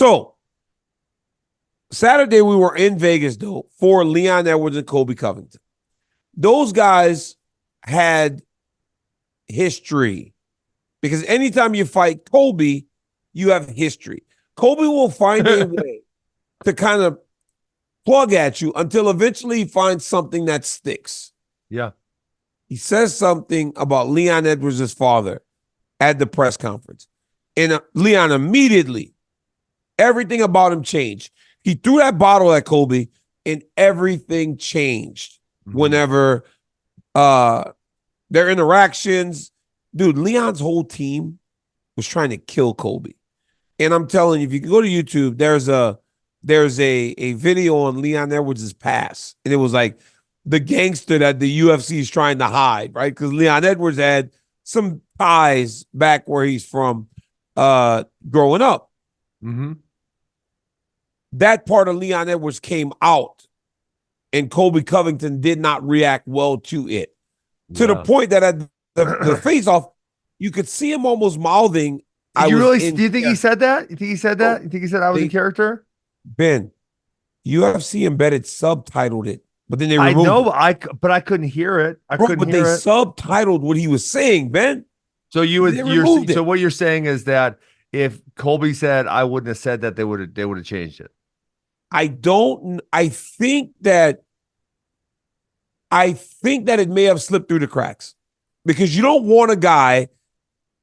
So Saturday we were in Vegas though for Leon Edwards and Colby Covington. Those guys had history because anytime you fight Colby, you have history. Colby will find a way to kind of plug at you until eventually he finds something that sticks. Yeah. He says something about Leon Edwards' father at the press conference. And Leon immediately, everything about him changed. He threw that bottle at Colby and everything changed whenever their interactions. Dude, Leon's whole team was trying to kill Colby. And I'm telling you, if you can go to YouTube, there's a video on Leon Edwards' pass. And it was like the gangster that the UFC is trying to hide, right? Because Leon Edwards had some ties back where he's from growing up. Mm-hmm. That part of Leon Edwards came out, and Colby Covington did not react well to it. To the point that at the face-off, you could see him almost mouthing. Do you think he said that? You think he said that? You think he said I was in character? Ben, UFC Embedded subtitled it, but then they removed it. But I couldn't hear it. They subtitled what he was saying, Ben. So what you're saying is that if Colby said I wouldn't have said that, they would have changed it. I think that it may have slipped through the cracks because you don't want a guy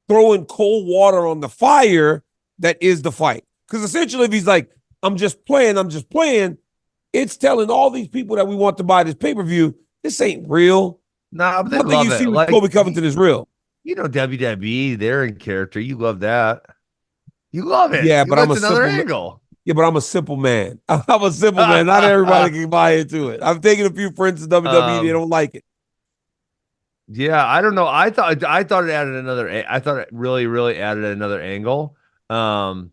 throwing cold water on the fire that is the fight. Because essentially, if he's like, I'm just playing, it's telling all these people that we want to buy this pay-per-view, this ain't real. Nah, but they Nothing love you it. see with Colby Covington is real. You know WWE, they're in character. You love that. You love it. Yeah, but I'm another angle. Yeah, but I'm a simple man. I'm a simple man. Not everybody can buy into it. I've taken a few friends to WWE. They don't like it. Yeah, I don't know. I thought it added another. I thought it really, really added another angle. And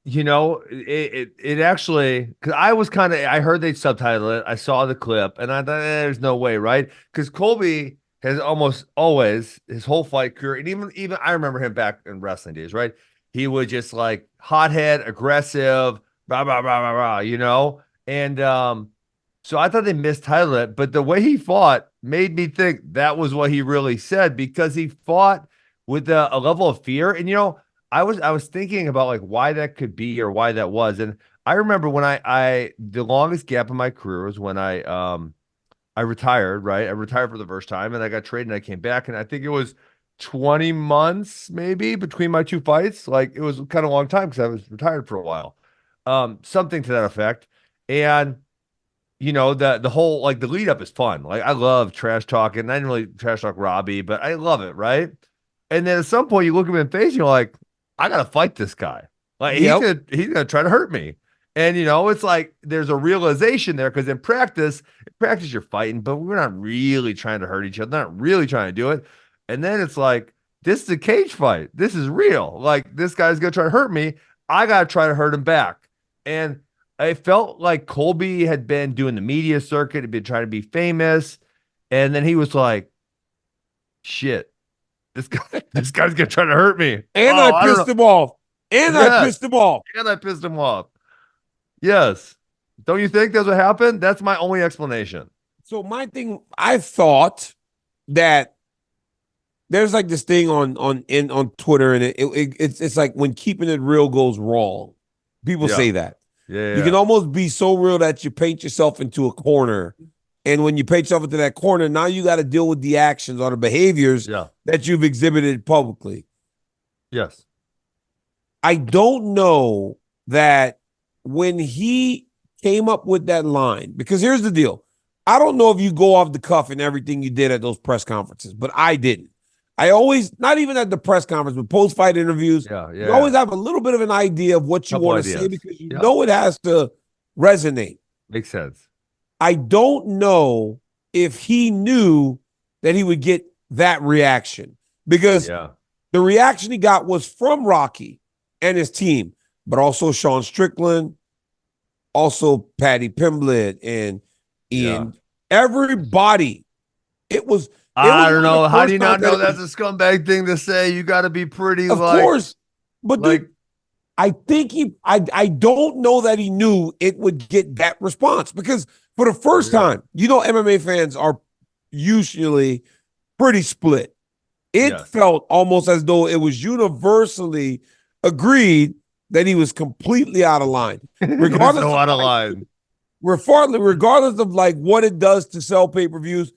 you know, it actually, because I heard they subtitle it. I saw the clip, and I thought there's no way, right? Because Colby has almost always his whole fight career, and even I remember him back in wrestling days, right? He would just like hothead, aggressive, blah blah blah blah blah, you know. And so I thought they mistitled it, but the way he fought made me think that was what he really said because he fought with a level of fear. And you know, I was thinking about like why that could be or why that was. And I remember when I the longest gap in my career was when I retired, right? I retired for the first time and I got traded and I came back and I think it was 20 months maybe between my two fights. Like it was kind of a long time because I was retired for a while. Something to that effect. And you know, the whole like the lead up is fun. Like I love trash talking. I didn't really trash talk Robbie, but I love it, right? And then at some point you look him in the face and you're like, I gotta fight this guy. Like he's gonna try to hurt me. And you know, it's like there's a realization there because in practice you're fighting, but we're not really trying to hurt each other, not really trying to do it. And then it's like, this is a cage fight. This is real. Like this guy's gonna try to hurt me. I gotta try to hurt him back. And I felt like Colby had been doing the media circuit, had been trying to be famous, and then he was like, "Shit, this guy's gonna try to hurt me." And I pissed him off. I pissed him off. Yes. Don't you think that's what happened? That's my only explanation. So my thing, I thought that there's like this thing on Twitter, and it's like when keeping it real goes wrong. People say that. Yeah. You can almost be so real that you paint yourself into a corner. And when you paint yourself into that corner, now you got to deal with the actions or the behaviors that you've exhibited publicly. Yes. I don't know that when he came up with that line, because here's the deal. I don't know if you go off the cuff in everything you did at those press conferences, but I didn't. I always, not even at the press conference, but post-fight interviews, you always have a little bit of an idea of what you want to say because you know it has to resonate. Makes sense. I don't know if he knew that he would get that reaction because the reaction he got was from Rocky and his team, but also Sean Strickland, also Patty Pimblett and Ian. Everybody. It was... I don't know. How do you not know that's a scumbag thing to say? You got to be pretty, of course. But like, I think I don't know that he knew it would get that response because for the first time, MMA fans are usually pretty split. It felt almost as though it was universally agreed that he was completely out of line. Regardless so out of line. Regardless of like what it does to sell pay-per-views,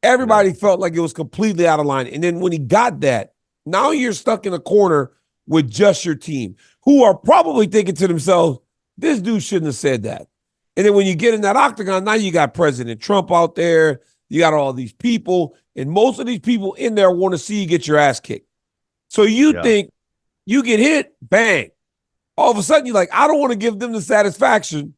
everybody felt like it was completely out of line. And then when he got that, now you're stuck in a corner with just your team, who are probably thinking to themselves, this dude shouldn't have said that. And then when you get in that octagon, now you got President Trump out there, you got all these people, and most of these people in there want to see you get your ass kicked. So you think you get hit, bang. All of a sudden, you're like, I don't want to give them the satisfaction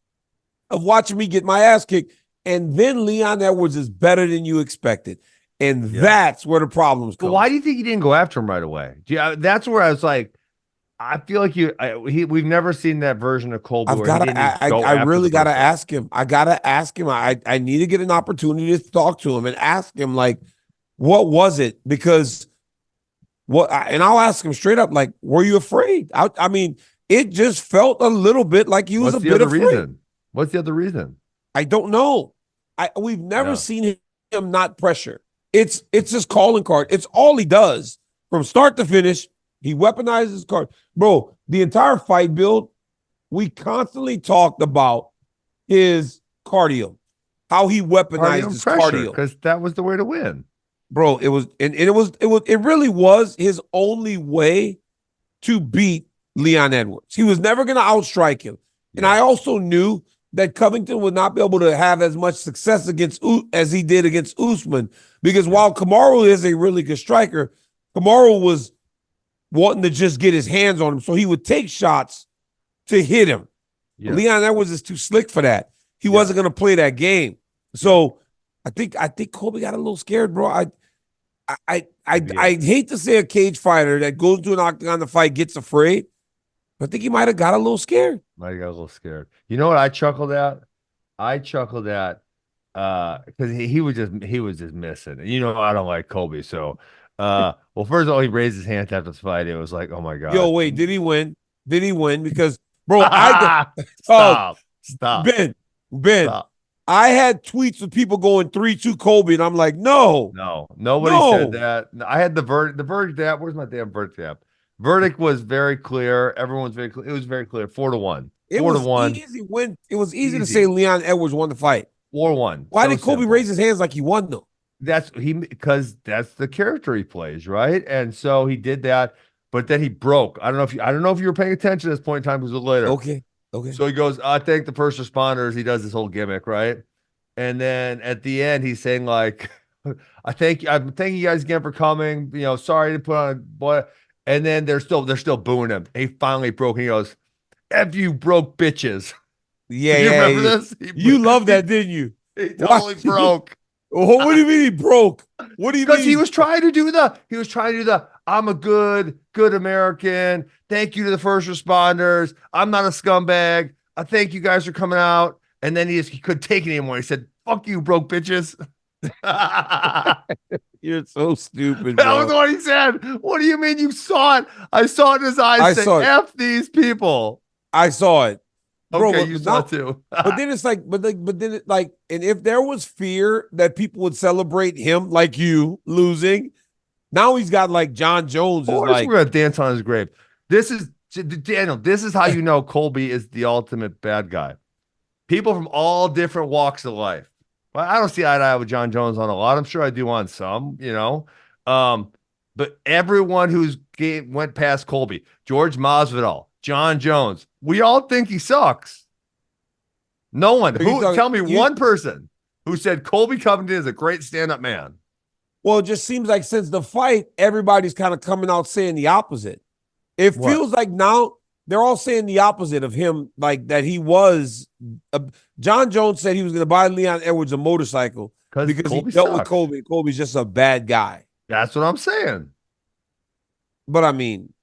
of watching me get my ass kicked. And then Leon Edwards is better than you expected. And that's where the problems come. But why do you think you didn't go after him right away? That's where I was like, I feel like we've never seen that version of Colby. I really got to ask him. I got to ask him. I need to get an opportunity to talk to him and ask him, like, what was it? Because and I'll ask him straight up, like, were you afraid? I mean, it just felt a little bit like he was a bit afraid. What's the other reason? I don't know. We've never seen him not pressure. It's his calling card. It's all he does from start to finish. He weaponizes his card. Bro, the entire fight build, we constantly talked about his cardio, how he weaponized his cardio. Because that was the way to win. Bro, it really was his only way to beat Leon Edwards. He was never going to outstrike him. And I also knew that Covington would not be able to have as much success as he did against Usman, because while Kamaru is a really good striker, Kamaru was wanting to just get his hands on him, so he would take shots to hit him. Leon Edwards is too slick for that. He wasn't going to play that game. So I think Colby got a little scared, bro. I hate to say a cage fighter that goes to an octagon to fight gets afraid. I think he might have got a little scared. You know what I chuckled at? Because he was just missing. You know, I don't like Colby. So, well, first of all, he raised his hand after the fight. It was like, oh my god. Yo, wait, did he win? Because, bro, stop. Ben, Stop. I had tweets of people going 3-2 Colby, and I'm like, no, nobody said that. I had the verdict. The verdict app. Where's my damn verdict app? Verdict was very clear. Everyone's very clear. It was very clear. 4-1. It was easy to say Leon Edwards won the fight. 4-1. Why did Colby raise his hands like he won though? Because that's the character he plays, right? And so he did that, but then he broke. I don't know if you were paying attention at this point in time, because it was later. Okay. So he goes, I thank the first responders. He does this whole gimmick, right? And then at the end, he's saying like, I'm thanking you guys again for coming. You know, sorry to put on a boy. And then they're still booing him. He finally broke. And he goes, "F you broke bitches." Yeah, you remember this? You loved that, didn't you? He totally broke. What do you mean he broke? What do you mean? Because he was trying to do the I'm a good American. Thank you to the first responders. I'm not a scumbag. I thank you guys for coming out. And then he couldn't take it anymore. He said, "Fuck you, broke bitches." You're so stupid, bro. That was what he said. What do you mean you saw it? I saw it in his eyes. F these people. I saw it. Bro, okay, you saw it too. But then it's like, and if there was fear that people would celebrate him like you losing, now he's got like John Jones. We're gonna dance on his grave. This is Daniel. This is how you know Colby is the ultimate bad guy. People from all different walks of life. Well, I don't see eye to eye with John Jones on a lot. I'm sure I do on some, you know. But everyone who's went past Colby, George Masvidal, John Jones, we all think he sucks. No one. Tell me one person who said Colby Covington is a great stand-up man. Well, it just seems like since the fight, everybody's kind of coming out saying the opposite. It feels like now they're all saying the opposite of him, like that he was. John Jones said he was going to buy Leon Edwards a motorcycle because Colby dealt with Colby. Colby's just a bad guy. That's what I'm saying. But I mean,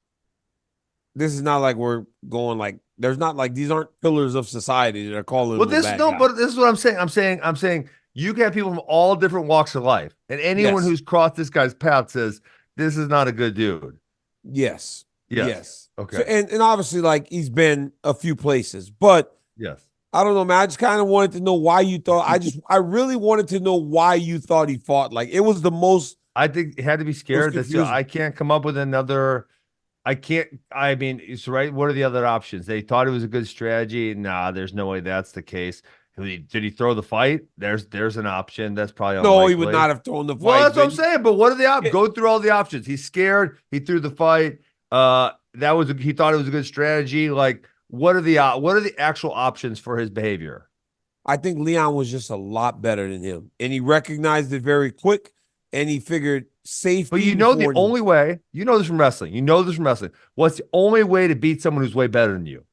this is not like we're going like there's not like these aren't pillars of society that are calling. Well, but this is what I'm saying. I'm saying you can have people from all different walks of life, and anyone who's crossed this guy's path says this is not a good dude. Yes. Yes. So, Okay. and obviously, like, he's been a few places, but Yes. I don't know, man. I just kind of wanted to know why you thought. I really wanted to know why you thought he fought. Like, it was the most. I think he had to be It was scared. That's confusing. I can't come up with another. I can't. I mean, it's right. What are the other options? They thought it was a good strategy. Nah, there's no way that's the case. Did he throw the fight? There's an option. That's probably No, he would not unlikely. have thrown the Well, fight, that's what I'm man. saying. But what are the options? Yeah, Go through all the options. He's scared. He threw the fight. He thought it was a good strategy. Like, what are the actual options for his behavior? I think Leon was just a lot better than him, and he recognized it very quick, and he figured But safety you know the before only way, you know this from wrestling. You know this from wrestling. What's the only way to beat someone who's way better than you?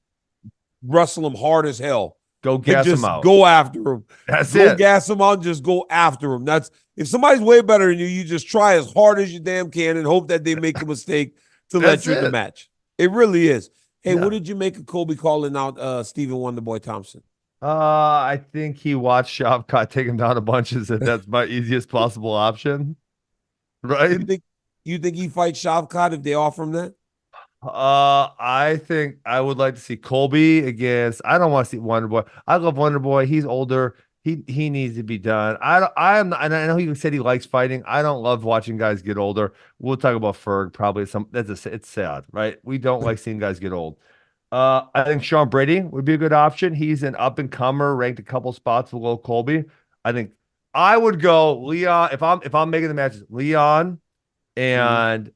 wrestle him hard as hell Go and gas them just out. go after him. That's Go it. gas him out and just go after him. That's if somebody's way better than you, you just try as hard as you damn can and hope that they make a mistake to let That's you in the it. match. It really is. Hey, what Yeah. did you make of Colby calling out Stephen Wonderboy Thompson? I think he watched Shavkat take him down a bunches, and that's my easiest possible option. You Right? think you think he fights Shavkat if they offer him that? I think I would like to see Colby against. I don't want to see Wonder Boy. I love Wonder Boy. He's older. He needs to be done. I am. And I know he said he likes fighting. I don't love watching guys get older. We'll talk about Ferg probably. It's sad, right? We don't like seeing guys get old. I think Sean Brady would be a good option. He's an up and comer, ranked a couple spots below Colby. I think I would go Leon if I'm making the matches. Leon Mhm.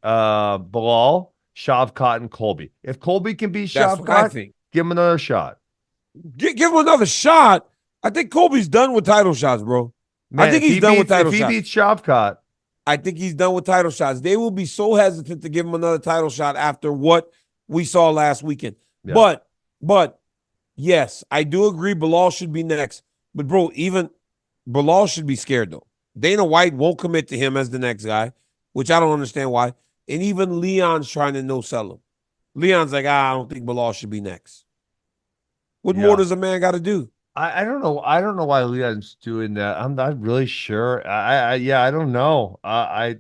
and Bilal, Shavkat, and Colby. If Colby can beat That's what I Shavkat, think. give him another shot. Give him another shot. I think Colby's done with title shots, bro. I Man, think he's done with if title he shots. beats Shavkat, I think he's done with title shots. They will be so hesitant to give him another title shot after what we saw last weekend. yeah, But yes, I do agree Bilal should be next. But bro, even Bilal should be scared though. Dana White won't commit to him as the next guy, which I don't understand why. And even Leon's trying to no sell him. Leon's like, I don't think Bilal should be next. What more yeah. does a man got to do? I don't know. I don't know why Leon's doing that. I'm not really sure. Yeah, I don't know. I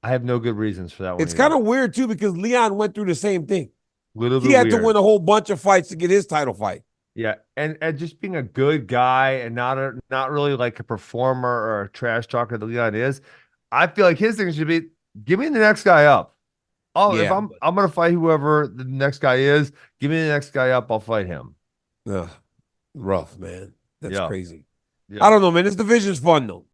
have no good reasons for that one It's kind either. of weird too because Leon went through the same thing. Little He bit had to weird. win a whole bunch of fights to get his title fight. Yeah, and just being a good guy and not really like a performer or a trash talker that Leon is, I feel like his thing should be give me the next guy up. Oh, if Yeah. I'm gonna fight whoever the next guy is, give me the next guy up. I'll fight him. Ugh, rough, man. That's Yeah, crazy. I yeah. don't know, man. This division's fun though.